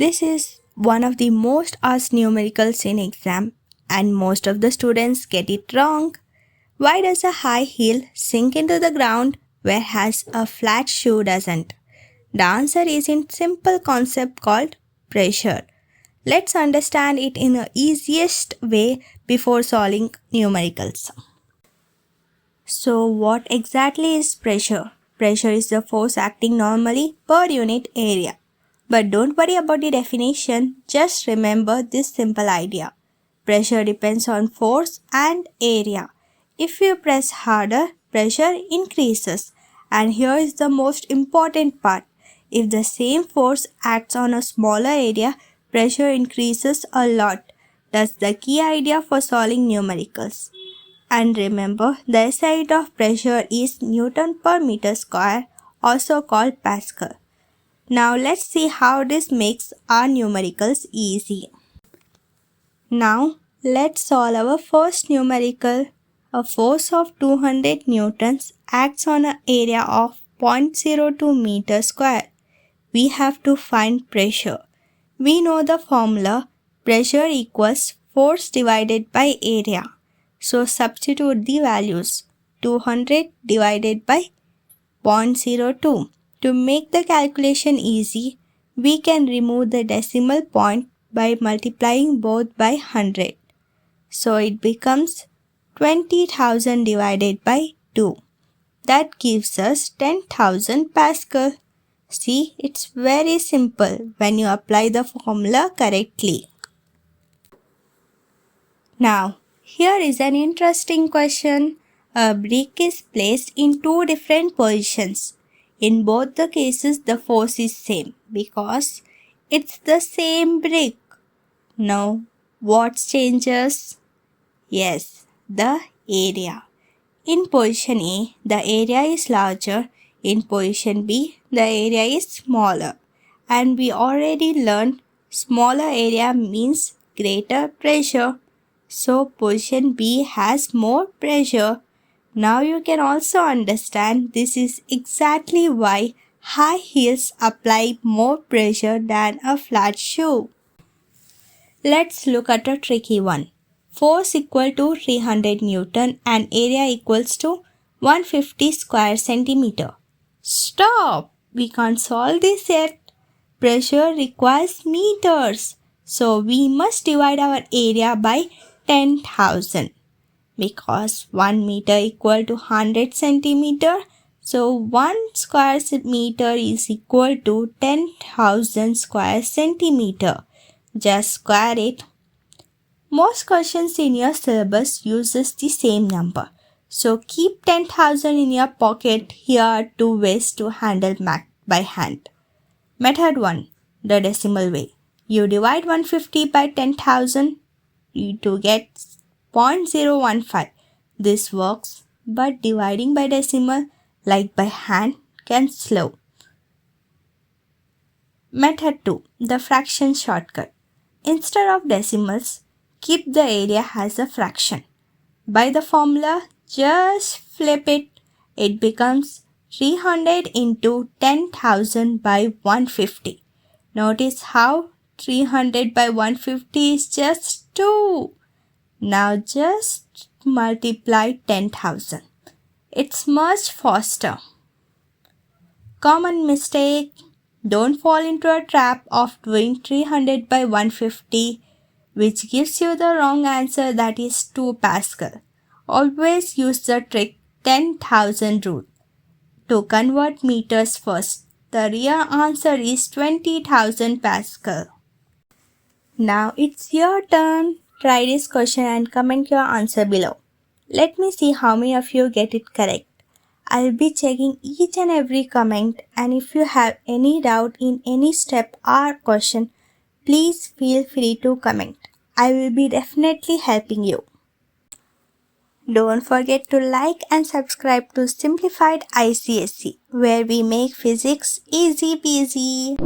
This is one of the most asked numericals in exam and most of the students get it wrong. Why does a high heel sink into the ground whereas a flat shoe doesn't? The answer is in simple concept called pressure. Let's understand it in the easiest way before solving numericals. So what exactly is pressure? Pressure is the force acting normally per unit area. But don't worry about the definition, just remember this simple idea. Pressure depends on force and area. If you press harder, pressure increases. And here is the most important part. If the same force acts on a smaller area, pressure increases a lot. That's the key idea for solving numericals. And remember, the SI unit of pressure is Newton per meter square, also called Pascal. Now let's see how this makes our numericals easy. Now let's solve our first numerical. A force of 200 newtons acts on an area of 0.02 meter square. We have to find pressure. We know the formula, pressure equals force divided by area. So substitute the values, 200 divided by 0.02. To make the calculation easy, we can remove the decimal point by multiplying both by 100. So it becomes 20,000 divided by 2. That gives us 10,000 Pascal. See, it's very simple when you apply the formula correctly. Now, here is an interesting question. A brick is placed in two different positions. In both the cases, the force is same because it's the same brick. Now, what changes? Yes, the area. In position A, the area is larger. In position B, the area is smaller. And we already learned smaller area means greater pressure. So position B has more pressure. Now you can also understand this is exactly why high heels apply more pressure than a flat shoe. Let's look at a tricky one. Force equal to 300 Newton and area equals to 150 square centimeter. Stop! We can't solve this yet. Pressure requires meters. So we must divide our area by 10,000. Because 1 meter equal to 100 centimeter. So 1 square meter is equal to 10,000 square centimeter. Just square it. Most questions in your syllabus uses the same number. So keep 10,000 in your pocket. Here are two ways to handle math by hand. Method 1. The decimal way. You divide 150 by 10,000 to get 0.015. This works, but dividing by decimal like by hand can slow. Method 2. The fraction shortcut. Instead of decimals, keep the area as a fraction. By the formula, just flip it. It becomes 300 into 10,000 by 150. Notice how 300 by 150 is just 2. Now just multiply 10,000. It's much faster. Common mistake. Don't fall into a trap of doing 300 by 150, which gives you the wrong answer, that is 2 Pascal. Always use the trick 10,000 rule to convert meters first. The real answer is 20,000 Pascal. Now it's your turn. Try this question and comment your answer below. Let me see how many of you get it correct. I'll be checking each and every comment, and if you have any doubt in any step or question, please feel free to comment. I will be definitely helping you. Don't forget to like and subscribe to Simplified ICSE, where we make physics easy peasy.